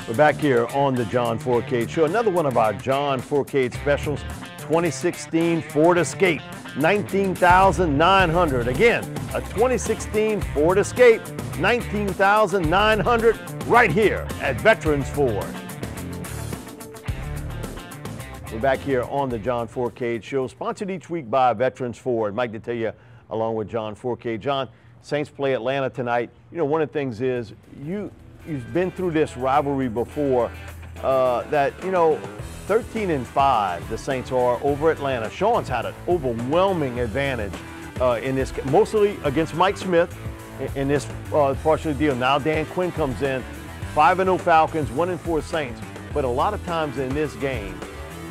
We're back here on the John Fourcade Show. Another one of our John Fourcade specials, 2016 Ford Escape, $19,900. Again, a 2016 Ford Escape, $19,900, right here at Veterans Ford. We're back here on the John Fourcade Show, sponsored each week by Veterans Ford. Mike to tell you, along with John Fourcade. John, Saints play Atlanta tonight. You know, one of the things is you've been through this rivalry before. That, you know, 13-5 the Saints are over Atlanta. Sean's had an overwhelming advantage in this, mostly against Mike Smith in this partial deal. Now Dan Quinn comes in, 5-0 Falcons, 1-4 Saints. But a lot of times in this game,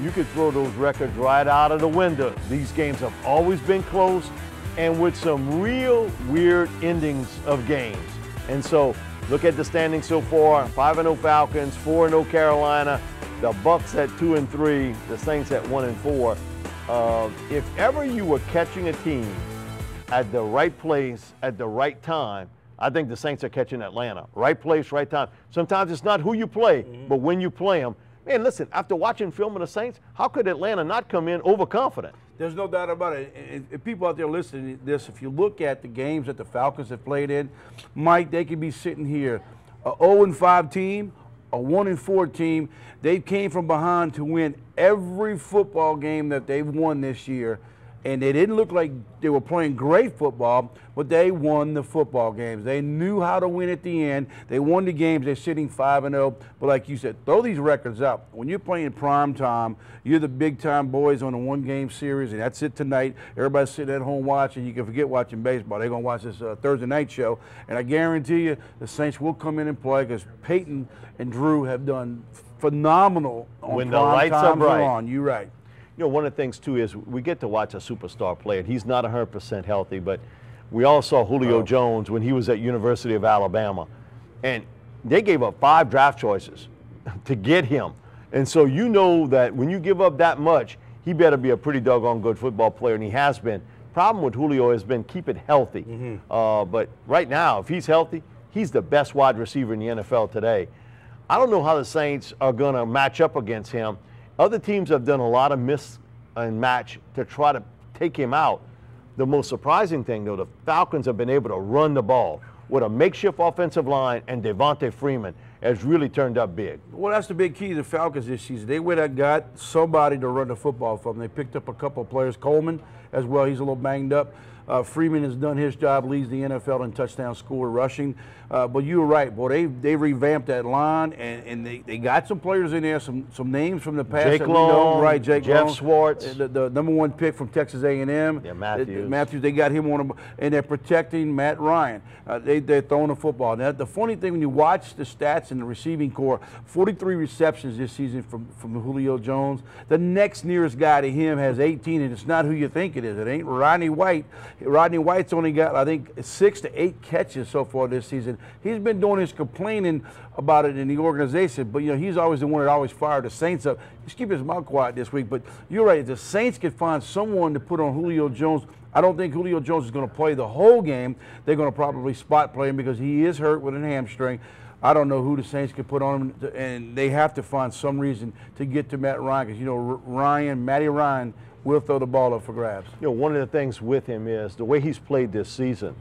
you could throw those records right out of the window. These games have always been close and with some real weird endings of games. And so look at the standings so far, 5-0 Falcons, 4-0 Carolina, the Bucks at 2-3, the Saints at 1-4. If ever you were catching a team at the right place at the right time, I think the Saints are catching Atlanta. Right place, right time. Sometimes it's not who you play, but when you play them. Man, listen, after watching film of the Saints, how could Atlanta not come in overconfident? There's no doubt about it. And people out there listening to this, if you look at the games that the Falcons have played in, Mike, they could be sitting here, a 0-5 team, a 1-4 team. They came from behind to win every football game that they've won this year. And they didn't look like they were playing great football, but they won the football games. They knew how to win at the end. They won the games. They're sitting 5-0. But like you said, throw these records up. When you're playing prime time, you're the big-time boys on a one-game series, and that's it tonight. Everybody's sitting at home watching. You can forget watching baseball. They're going to watch this Thursday night show. And I guarantee you the Saints will come in and play because Peyton and Drew have done phenomenal on when prime the lights time are bright. on. You're right. You know, one of the things, too, is we get to watch a superstar play, and he's not 100% healthy, but we all saw Julio Jones when he was at University of Alabama, and they gave up 5 draft choices to get him. And so you know that when you give up that much, he better be a pretty doggone good football player, and he has been. Problem with Julio has been keep it healthy. But right now, if he's healthy, he's the best wide receiver in the NFL today. I don't know how the Saints are going to match up against him. Other teams have done a lot of miss and match to try to take him out. The most surprising thing, though, the Falcons have been able to run the ball with a makeshift offensive line, and Devontae Freeman has really turned up big. Well, that's the big key to the Falcons this season. They went and got somebody to run the football for them. They picked up a couple of players. Coleman as well, he's a little banged up. Freeman has done his job, leads the NFL in touchdown score rushing. But you were right, boy. They revamped that line, and they got some players in there, some names from the past. Jake that we know, right? Jake Jeff Long, Schwartz, the #1 pick from Texas A&M. Yeah, Matthews. Matthews, they got him on them, and they're protecting Matt Ryan. They're throwing the football. Now, the funny thing when you watch the stats in the receiving core, 43 receptions this season from Julio Jones. The next nearest guy to him has 18, and it's not who you think it is. It ain't Rodney White. Rodney White's only got, I think, 6 to 8 catches so far this season. He's been doing his complaining about it in the organization, but you know he's always the one that always fired the Saints up. He's keeping his mouth quiet this week, but you're right. If the Saints could find someone to put on Julio Jones, I don't think Julio Jones is going to play the whole game. They're going to probably spot play him because he is hurt with a hamstring. I don't know who the Saints could put on him, and they have to find some reason to get to Matt Ryan because, you know, Matty Ryan will throw the ball up for grabs. You know, one of the things with him is the way he's played this season.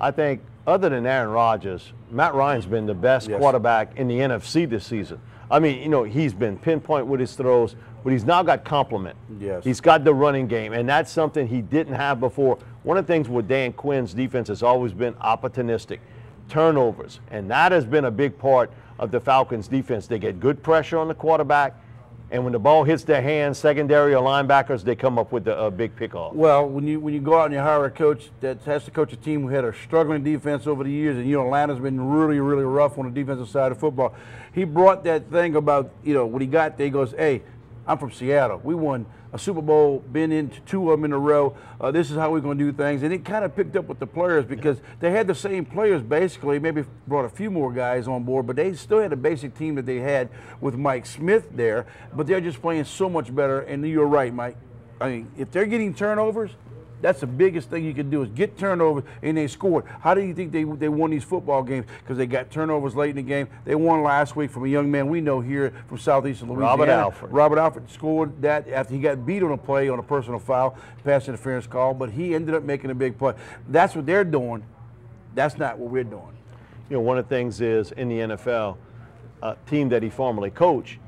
I think other than Aaron Rodgers, Matt Ryan's been the best quarterback in the NFC this season. I mean, you know, he's been pinpoint with his throws, but he's now got complement. Yes. He's got the running game, and that's something he didn't have before. One of the things with Dan Quinn's defense has always been opportunistic, turnovers, and that has been a big part of the Falcons' defense. They get good pressure on the quarterback, and when the ball hits their hands, secondary or linebackers, they come up with a big pickoff. Well, when you go out and you hire a coach that has to coach a team who had a struggling defense over the years, and you know Atlanta's been really, really rough on the defensive side of football. He brought that thing about, you know, when he got there, he goes, "Hey, I'm from Seattle. We won a Super Bowl, been into 2 of them in a row. This is how we're going to do things." And it kind of picked up with the players because they had the same players basically, maybe brought a few more guys on board, but they still had a basic team that they had with Mike Smith there, but they're just playing so much better. And you're right, Mike. I mean, if they're getting turnovers, That's the biggest thing you can do is get turnovers, and they scored. How do you think they won these football games? Because they got turnovers late in the game. They won last week from a young man we know here from southeastern Louisiana. Robert Alford scored that after he got beat on a play on a personal foul, pass interference call, but he ended up making a big play. That's what they're doing. That's not what we're doing. You know, one of the things is in the NFL, a team that he formerly coached,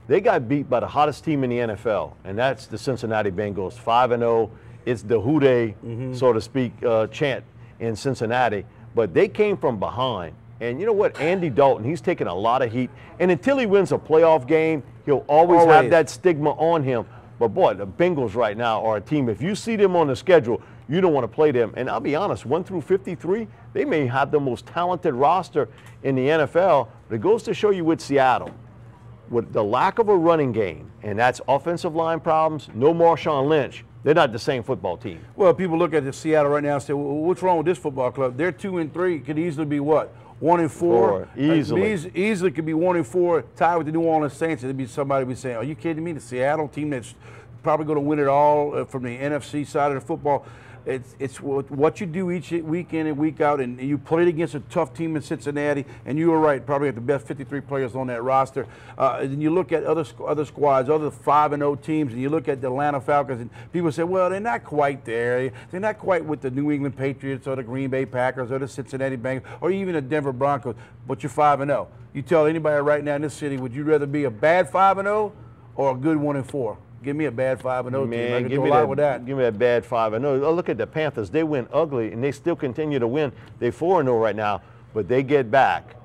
they got beat by the hottest team in the NFL, and that's the Cincinnati Bengals, 5-0. It's the who they, so to speak, chant in Cincinnati. But they came from behind. And you know what? Andy Dalton, he's taking a lot of heat. And until he wins a playoff game, he'll always have that stigma on him. But boy, the Bengals right now are a team, if you see them on the schedule, you don't want to play them. And I'll be honest, 1 through 53, they may have the most talented roster in the NFL. But it goes to show you with Seattle, with the lack of a running game, and that's offensive line problems, no Marshawn Lynch, they're not the same football team. Well, people look at the Seattle right now and say, well, what's wrong with this football club? They're 2-3, could easily be what? 1-4? Easily. Easily could be 1-4, tied with the New Orleans Saints. It'd be somebody be saying, are you kidding me? The Seattle team that's probably going to win it all from the NFC side of the football. It's what you do each week in and week out, and you played against a tough team in Cincinnati, and you were right, probably have the best 53 players on that roster. And you look at other squads, other 5-0 teams, and you look at the Atlanta Falcons, and people say, well, they're not quite there. They're not quite with the New England Patriots or the Green Bay Packers or the Cincinnati Bengals or even the Denver Broncos, but you're 5-0. You tell anybody right now in this city, would you rather be a bad 5-0 or a good 1-4? Give me a bad 5-0 team. I can do a lot with that. Give me that bad 5-0. Oh, look at the Panthers. They win ugly, and they still continue to win. They're 4-0 right now, but they get back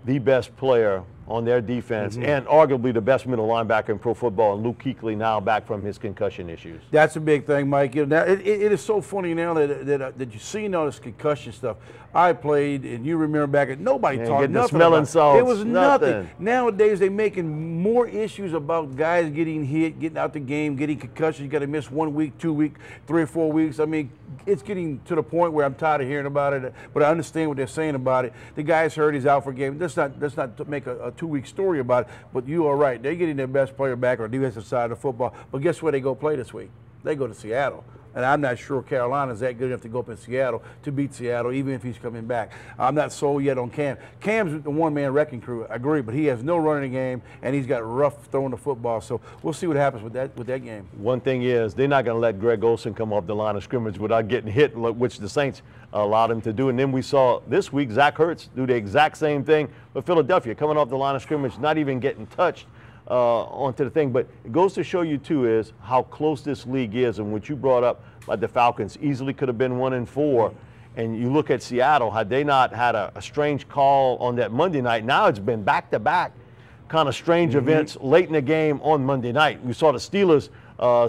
the best player on their defense and arguably the best middle linebacker in pro football, and Luke Kuechly now back from his concussion issues. That's a big thing, Mike. You know, it is so funny now that you see all this concussion stuff. I played, and you remember back at nobody talked nothing about salts, it. Was nothing. Nowadays they're making more issues about guys getting hit, getting out the game, getting concussions. You got to miss 1 week, 2 weeks, 3 or 4 weeks. I mean, it's getting to the point where I'm tired of hearing about it. But I understand what they're saying about it. The guy's hurt. He's out for a game. Let's not make a 2-week story about it. But you are right. They're getting their best player back on the defensive side of football. But guess where they go play this week? They go to Seattle. And I'm not sure Carolina's that good enough to go up in Seattle to beat Seattle, even if he's coming back. I'm not sold yet on Cam. Cam's the one-man wrecking crew, I agree, but he has no running game, and he's got rough throwing the football. So we'll see what happens with that game. One thing is, they're not going to let Greg Olsen come off the line of scrimmage without getting hit, which the Saints allowed him to do. And then we saw this week Zach Ertz do the exact same thing with Philadelphia, coming off the line of scrimmage, not even getting touched onto the thing. But it goes to show you, too, is how close this league is, and what you brought up, like the Falcons easily could have been 1-4, and you look at Seattle, had they not had a strange call on that Monday night, now it's been back-to-back kind of strange events late in the game on Monday night. We saw the Steelers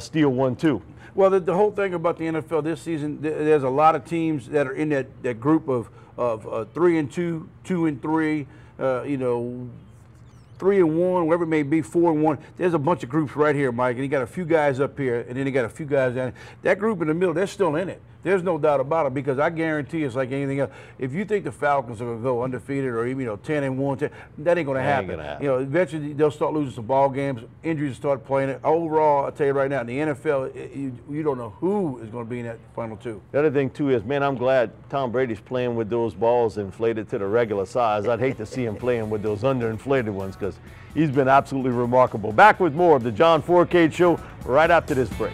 steal 1 too. Well, the whole thing about the NFL this season, there's a lot of teams that are in that group of 3-2, 2-3, you know, 3-1, whatever it may be, 4-1. There's a bunch of groups right here, Mike, and you got a few guys up here, and then you got a few guys down here. That group in the middle, they're still in it. There's no doubt about it, because I guarantee it's like anything else. If you think the Falcons are going to go undefeated or even 10-1, that ain't going to happen. You know, eventually they'll start losing some ball games. Injuries start playing it. Overall, I'll tell you right now, in the NFL, you don't know who is going to be in that final 2. The other thing too is, man, I'm glad Tom Brady's playing with those balls inflated to the regular size. I'd hate to see him playing with those underinflated ones, because he's been absolutely remarkable. Back with more of the John Fourcade Show right after this break.